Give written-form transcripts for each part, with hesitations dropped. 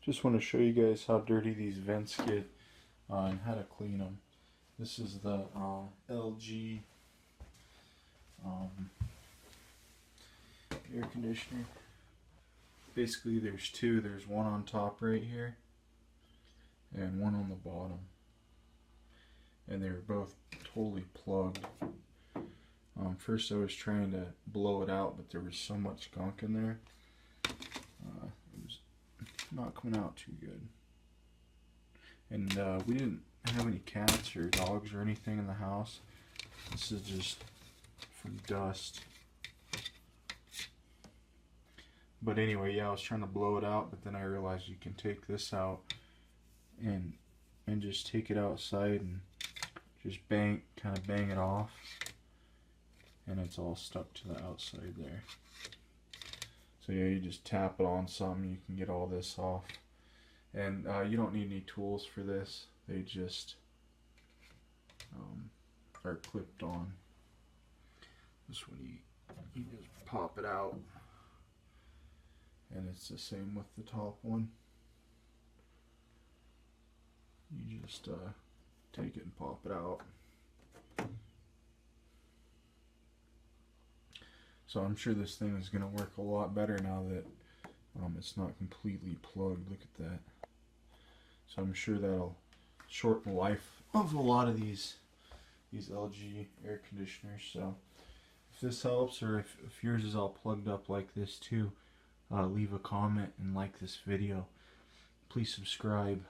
Just want to show you guys how dirty these vents get and how to clean them. This is the LG air conditioner. Basically there's two. There's one on top right here and one on the bottom. And they were both totally plugged. First I was trying to blow it out, but there was so much gunk in there. It was not coming out too good. And we didn't have any cats or dogs or anything in the house. This is just from dust. But anyway, yeah, I was trying to blow it out, but then I realized you can take this out and just take it outside and just kind of bang it off, and it's all stuck to the outside there. So yeah, you just tap it on something, you can get all this off. And you don't need any tools for this. They just are clipped on. This one you just pop it out, and it's the same with the top one. You just take it and pop it out. So I'm sure this thing is going to work a lot better now that it's not completely plugged. Look at that. So I'm sure that'll shorten the life of a lot of these LG air conditioners. So if this helps, or if yours is all plugged up like this too, leave a comment and like this video. Please subscribe.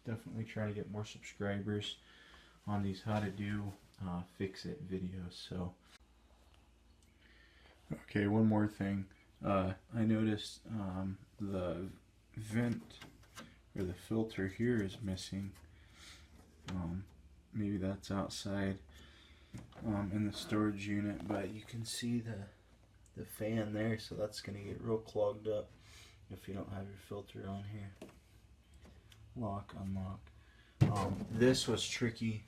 Definitely try to get more subscribers on these how to do fix it videos. So okay, one more thing. I noticed the vent or the filter here is missing. Maybe that's outside in the storage unit, but you can see the fan there, so that's gonna get real clogged up if you don't have your filter on here. Lock, unlock. This was tricky.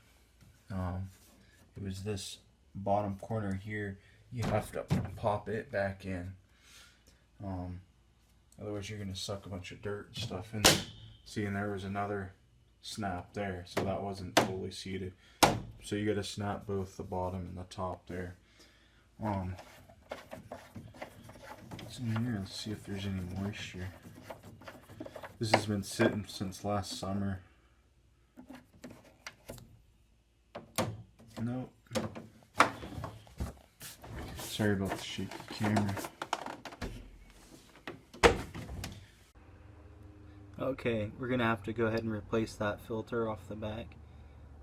It was this bottom corner here. You have to pop it back in. Otherwise you're going to suck a bunch of dirt and stuff in there. See, and there was another snap there, so that wasn't fully seated. So you got to snap both the bottom and the top there. What's in here? Let's see if there's any moisture. This has been sitting since last summer. Nope. Sorry about the shaky camera. Okay, we're gonna have to go ahead and replace that filter off the back.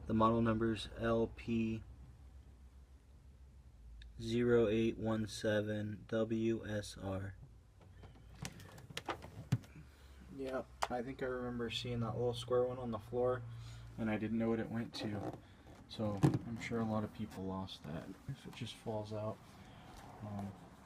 The model number's LP0817WSR. Yeah, I think I remember seeing that little square one on the floor, and I didn't know what it went to. So I'm sure a lot of people lost that if it just falls out.